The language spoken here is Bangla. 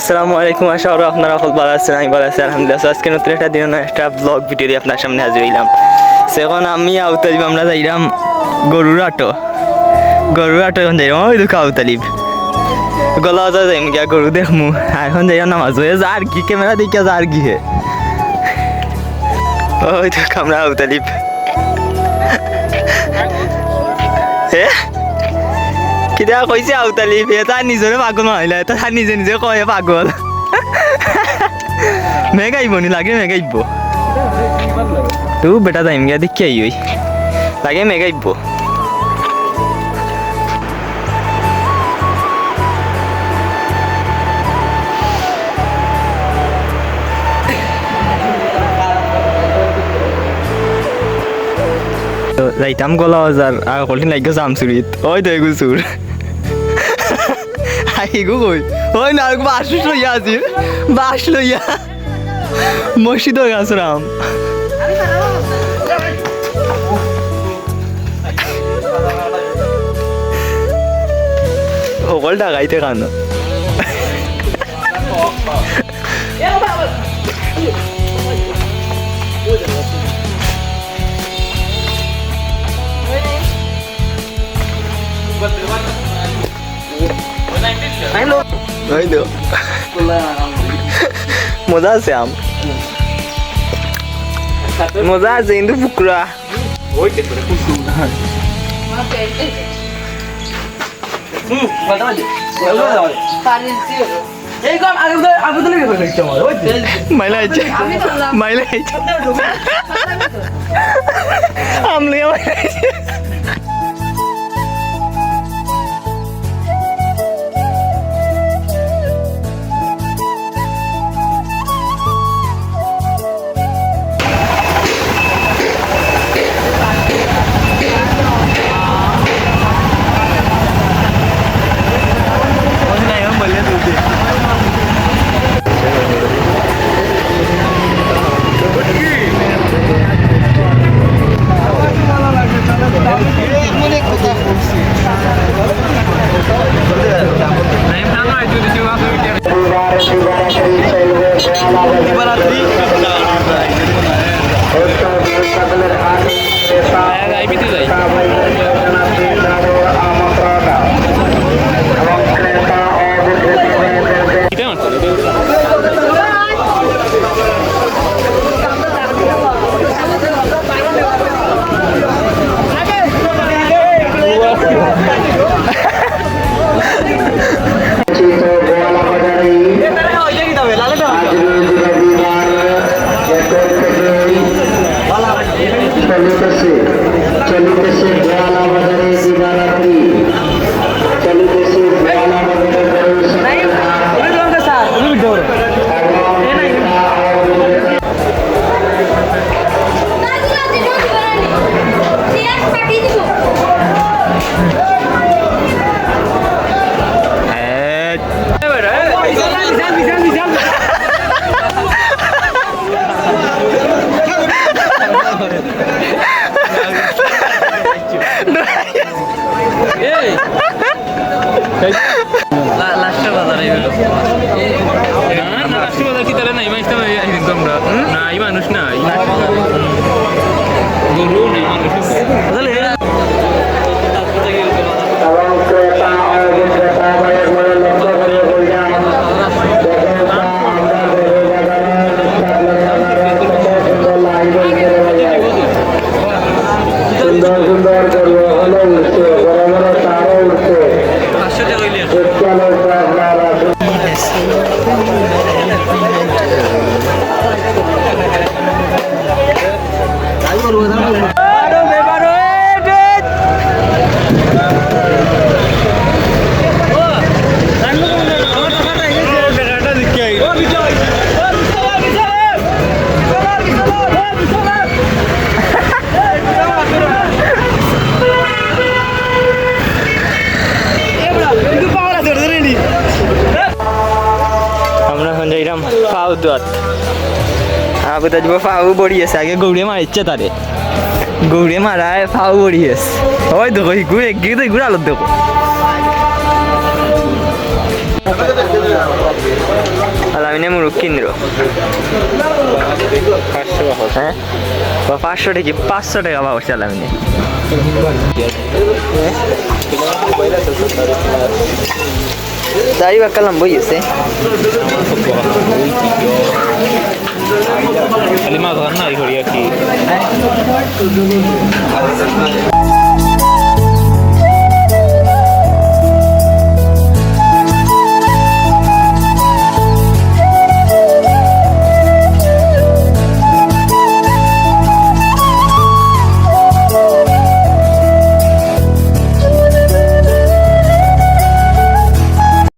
আসসালামু আলাইকুম, আশা করি আপনারা সকল ভালো আছেন। আমি ভালো আছি আলহামদুলিল্লাহ। আজকে নতুন একটা দিন একটা ব্লগ ভিডিও দিয়ে আপনার সামনে হাজির হইলাম। এখন আমি আউতালিব আমরা যাইলাম গরুর আটো এখন যাইলাম ওই দুঃখ আউতালিব গলা যা যাইম গিয়া গরু দেখমু। এখন যাইলাম নামাজ হয়ে যা আর কি ক্যামেরা দেখিয়া যা আর কি হে ওই দুঃখ আমরা আউতালিব হে কিতা কইছে আউতালিব এটা নিজরে পাগল মাইলা এটা নিজে নিজে কয়ে পাগল মেগাইব নি লাগে মেগাইব তু বেটা যাইম গিয়া দেখি আই ওই লাগে মেগাইব যাইতাম গলা বাজার আর কঠিন লাগে জামচুরিত ওই তো এগু চুর এগু কই ওই না বাস লইয়া আছিল বাস লইয়া মসজিদ গাছরাম সকল ডাকাইতে কান মজা আছে আম মজা আছে কিন্তু ফুকরা মাইলা আমলে মানুষ না গরু সুন্দর সুন্দর হলো উঠছে বড় বড় তারও উঠছে ফাউ দত আবু তাজব ফাউ বড়ি আছে আগে গৌড়ে মারিচ্ছে তারে গৌড়ে মারায় ফাউ বড়ি আছে ওই দেখো ঘুরে গিয়ে ঘুরে আলো দেখো আলামিনে মুরুখ কিনল হ্যাঁ 500 টাকা 500 টাকা পাওয়া আলামিনে দাড়ি বাকালাম বইছে Kali makan na ihori aquí.